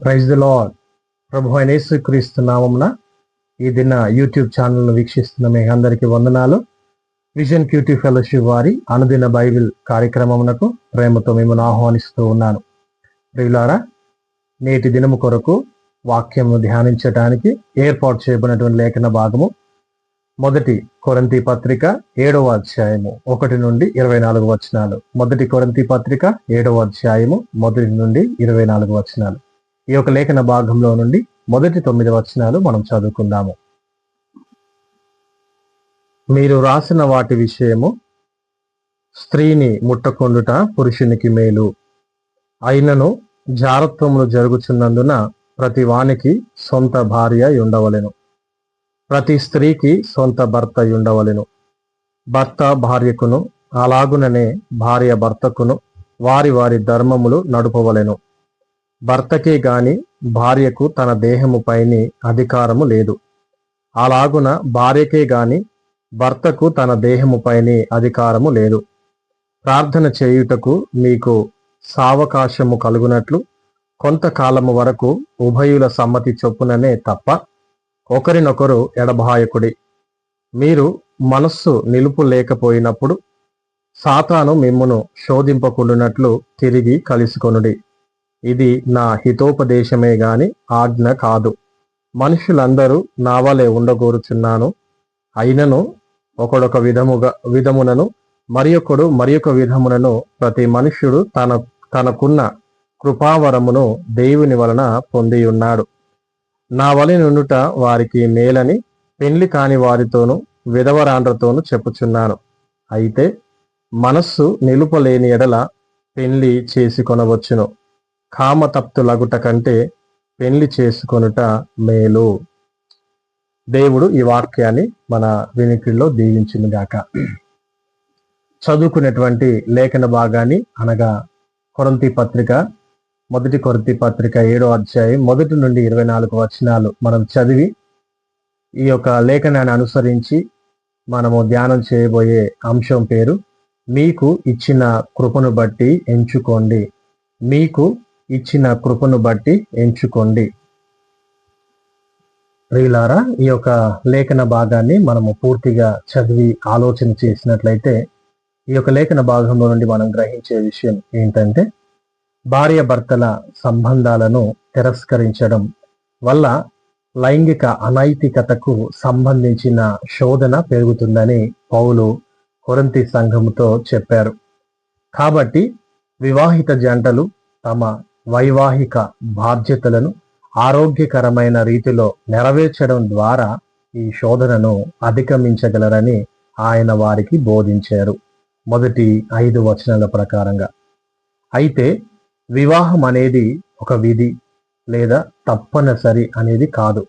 Praise the lord. ప్రభు అయిన యేసుక్రీస్తు నామమున ఈ దిన యూట్యూబ్ ఛానల్ను వీక్షిస్తున్న మీ అందరికీ వందనాలు. విజన్ క్యూటీ ఫెలోషిప్ వారి అనుదిన బైబిల్ కార్యక్రమమునకు ప్రేమతో మిమ్మల్ని ఆహ్వానిస్తూ ఉన్నాను. ప్రియులారా, నేటి దినము కొరకు వాక్యము ధ్యానించడానికి ఏర్పాటు చేయబడినటువంటి లేఖన భాగము మొదటి కొరింథీ పత్రిక 7వ అధ్యాయము 1 నుండి 24 వచనాలు. మొదటి కొరింథీ పత్రిక 7వ అధ్యాయము 1 నుండి 24 వచనాలు. ఈ యొక్క లేఖన భాగంలో నుండి మొదటి 9 వచనాలు మనం చదువుకుందాము. మీరు రాసిన వాటి విషయము స్త్రీని ముట్టకొండుట పురుషునికి మేలు. అయినను జారత్వములు జరుగుచున్నందున ప్రతి వానికి సొంత భార్య ఉండవలెను, ప్రతి స్త్రీకి సొంత భర్త ఉండవలెను. భర్త భార్యకును అలాగుననే భార్య భర్తకును వారి వారి ధర్మములు నడుపవలెను. భర్తకే గాని భార్యకు తన దేహముపైని అధికారము లేదు, అలాగున భార్యకే గాని భర్తకు తన దేహముపైని అధికారము లేదు. ప్రార్థన చేయుటకు మీకు సావకాశము కలుగునట్లు కొంతకాలము వరకు ఉభయుల సమ్మతి చొప్పుననే తప్ప ఒకరినొకరు ఎడబాయకుడి. మీరు మనస్సు నిలుపు లేకపోయినప్పుడు సాతాను మిమ్మును శోధింపకుండునట్లు తిరిగి కలుసుకొనుడి. ఇది నా హితోపదేశమే గాని ఆజ్ఞ కాదు. మనుషులందరూ నా వలె ఉండగోరుచున్నాను. అయినను ఒకడొక విధమునను మరియొకడు మరియొక విధమునను ప్రతి మనుష్యుడు తనకున్న కృపావరమును దేవుని వలన పొంది ఉన్నాడు. నా వలె నుండుట వారికి మేలని పెండ్లి కాని వారితోనూ విధవరాండ్రతోనూ చెప్పుచున్నాను. అయితే మనస్సు నిలుపలేని ఎడల పెండ్లి చేసుకొనవచ్చును. కామతప్తులగుట కంటే పెండ్లి చేసుకొనుట మేలు. దేవుడు ఈ వాక్యాన్ని మన వినికిడిలో దీవించునుగాక. చదువుకునేటువంటి లేఖన భాగాన్ని అనగా కొరింథీ పత్రిక మొదటి కొరింథీ పత్రిక 7వ అధ్యాయం 1 నుండి 24 వచనాలు మనం చదివి ఈ యొక్క లేఖనాన్ని అనుసరించి మనము ధ్యానం చేయబోయే అంశం పేరు మీకు ఇచ్చిన కృపను బట్టి ఎంచుకోండి. మీకు ఇచ్చిన కృపను బట్టి ఎంచుకోండి. ప్రియులారా, ఈ యొక్క లేఖన భాగాన్ని మనము పూర్తిగా చదివి ఆలోచన చేసినట్లయితే ఈ యొక్క లేఖన భాగంలో నుండి మనం గ్రహించే విషయం ఏంటంటే, భార్య భర్తల సంబంధాలను తిరస్కరించడం వల్ల లైంగిక అనైతికతకు సంబంధించిన శోధన పెరుగుతుందని పౌలు కొరింథీ సంఘముతో చెప్పారు. కాబట్టి వివాహిత జంటలు తమ వైవాహిక బాధ్యతలను ఆరోగ్యకరమైన రీతిలో నెరవేర్చడం ద్వారా ఈ శోధనను అధిగమించగలరని ఆయన వారికి బోధించారు, మొదటి 5 వచనాల ప్రకారంగా. అయితే వివాహం అనేది ఒక విధి లేదా తప్పనిసరి అనేది కాదు.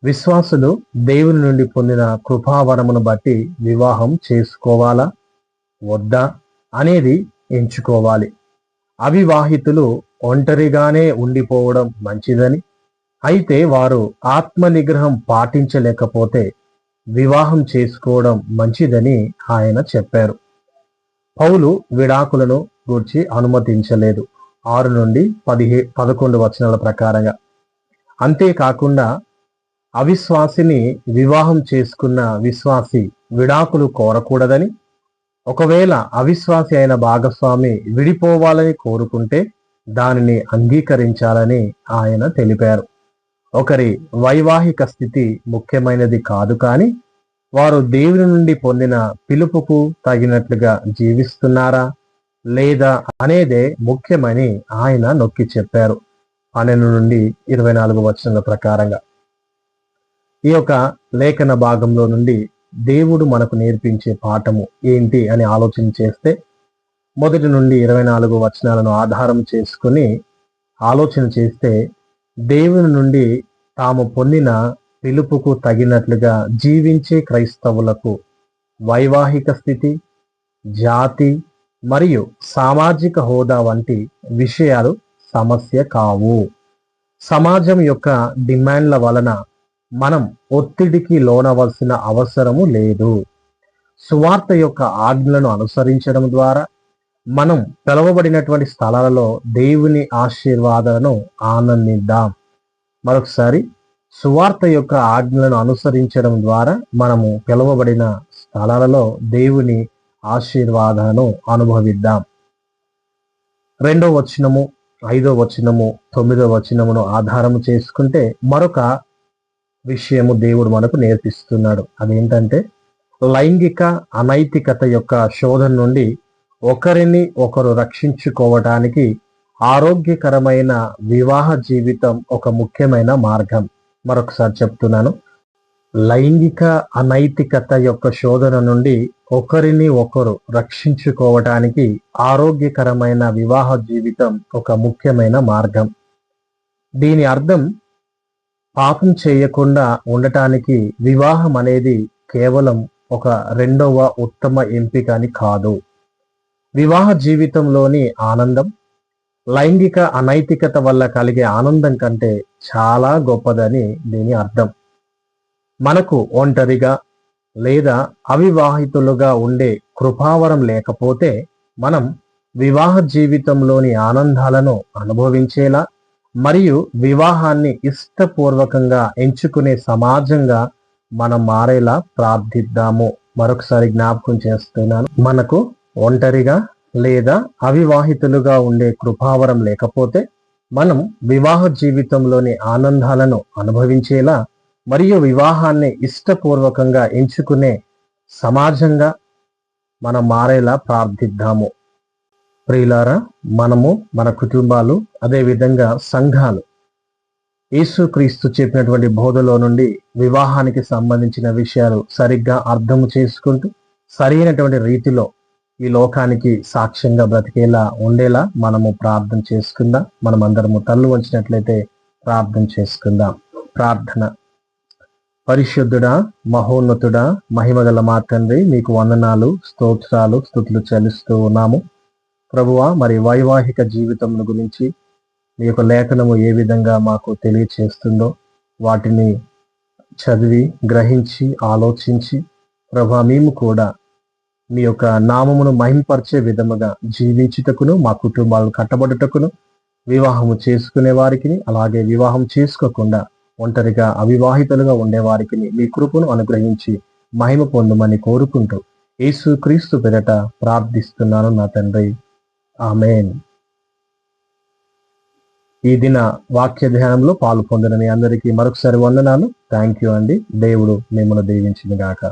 విశ్వాసులు దేవుని నుండి పొందిన కృపావరమును బట్టి వివాహం చేసుకోవాలా వద్దా అనేది ఎంచుకోవాలి. అవివాహితులు ఒంటరిగానే ఉండిపోవడం మంచిదని, అయితే వారు ఆత్మ నిగ్రహం పాటించలేకపోతే వివాహం చేసుకోవడం మంచిదని ఆయన చెప్పారు. పౌలు విడాకులను గూర్చి అనుమతించలేదు, 6 నుండి 11 వచనాల ప్రకారంగా. అంతేకాకుండా అవిశ్వాసిని వివాహం చేసుకున్న విశ్వాసి విడాకులు కోరకూడదని, ఒకవేళ అవిశ్వాసి అయిన భాగస్వామి విడిపోవాలని కోరుకుంటే దానిని అంగీకరించాలని ఆయన తెలిపారు. ఒకరి వైవాహిక స్థితి ముఖ్యమైనది కాదు, కానీ వారు దేవుని నుండి పొందిన పిలుపుకు తగినట్లుగా జీవిస్తున్నారా లేదా అనేదే ముఖ్యమని ఆయన నొక్కి చెప్పారు, 12 నుండి 24 వచనాల ప్రకారంగా. ఈ యొక్క లేఖన భాగంలో నుండి దేవుడు మనకు నేర్పించే పాఠము ఏంటి అని ఆలోచన చేస్తే 1 నుండి 24 వచనాలను ఆధారం చేసుకుని ఆలోచన చేస్తే, దేవుని నుండి తాము పొందిన పిలుపుకు తగినట్లుగా జీవించే క్రైస్తవులకు వైవాహిక స్థితి, జాతి మరియు సామాజిక హోదా వంటి విషయాలు సమస్య కావు. సమాజం యొక్క డిమాండ్ల వలన మనం ఒత్తిడికి లోనవలసిన అవసరము లేదు. సువార్త యొక్క ఆజ్ఞలను అనుసరించడం ద్వారా మనం పిలువబడినటువంటి స్థలాలలో దేవుని ఆశీర్వాదాలను ఆనందిద్దాం. మరొకసారి, సువార్త యొక్క ఆజ్ఞలను అనుసరించడం ద్వారా మనము పిలువబడిన స్థలాలలో దేవుని ఆశీర్వాదాలను అనుభవిద్దాం. 2వ వచనము, 5వ వచనము, 9వ వచనమును ఆధారము చేసుకుంటే మరొక విషయము దేవుడు మనకు నేర్పిస్తున్నాడు. అదేంటంటే, లైంగిక అనైతికత యొక్క శోధన నుండి ఒకరిని ఒకరు రక్షించుకోవటానికి ఆరోగ్యకరమైన వివాహ జీవితం ఒక ముఖ్యమైన మార్గం. మరొకసారి చెప్తున్నాను, లైంగిక అనైతికత యొక్క శోధన నుండి ఒకరిని ఒకరు రక్షించుకోవటానికి ఆరోగ్యకరమైన వివాహ జీవితం ఒక ముఖ్యమైన మార్గం. దీని అర్థం, పాపం చేయకుండా ఉండటానికి వివాహం అనేది కేవలం ఒక రెండవ ఉత్తమ ఎంపిక అని కాదు. వివాహ జీవితంలోని ఆనందం లైంగిక అనైతికత వల్ల కలిగే ఆనందం కంటే చాలా గొప్పదని దీని అర్థం. మనకు ఒంటరిగా లేదా అవివాహితులుగా ఉండే కృపావరం లేకపోతే మనం వివాహ జీవితంలోని ఆనందాలను అనుభవించేలా మరియు వివాహాన్ని ఇష్టపూర్వకంగా ఎంచుకునే సమాజంగా మనం మారేలా ప్రార్థిద్దాము. మరొకసారి జ్ఞాపకం చేస్తున్నాను, మనకు ఒంటరిగా లేదా అవివాహితులుగా ఉండే కృపావరం లేకపోతే మనం వివాహ జీవితంలోని ఆనందాలను అనుభవించేలా మరియు వివాహాన్ని ఇష్టపూర్వకంగా ఎంచుకునే సమాజంగా మనం మారేలా ప్రార్థిద్దాము. ప్రియులారా, మనము, మన కుటుంబాలు, అదేవిధంగా సంఘాలు యేసుక్రీస్తు చెప్పినటువంటి బోధలో నుండి వివాహానికి సంబంధించిన విషయాలు సరిగ్గా అర్థం చేసుకుంటూ సరైనటువంటి రీతిలో ఈ లోకానికి సాక్ష్యంగా బ్రతికేలా ఉండేలా మనము ప్రార్థన చేసుకుందాం. మనమందరము తల్లు వంచినట్లయితే ప్రార్థన చేసుకుందాం. ప్రార్థన. పరిశుద్ధుడా, మహోన్నతుడా, మహిమగల మా తండ్రి, మీకు వందనాలు, స్తోత్రాలు, స్తుతులు చెల్లిస్తూ ఉన్నాము. ప్రభువా, మరి వైవాహిక జీవితం గురించి మీ యొక్క లేఖనము ఏ విధంగా మాకు తెలియచేస్తుందో వాటిని చదివి గ్రహించి ఆలోచించి ప్రభువా, మేము కూడా మీ యొక్క నామమును మహింపరిచే విధముగా జీవించుటకును, మా కుటుంబాలను కట్టబడుటకును, వివాహము చేసుకునే వారికి అలాగే వివాహం చేసుకోకుండా ఒంటరిగా అవివాహితులుగా ఉండే వారికి మీ కృపను అనుగ్రహించి మహిమ పొందమని కోరుకుంటూ యేసుక్రీస్తు పేరట ప్రార్థిస్తున్నాను నా తండ్రి, ఆమేన్. ఈ దిన వాక్య ధ్యానంలో పాలు పొందిన మీ అందరికీ మరొకసారి వందనాలు. థ్యాంక్ యూ అండి. దేవుడు మిమ్మల్ని దీవించును గాక.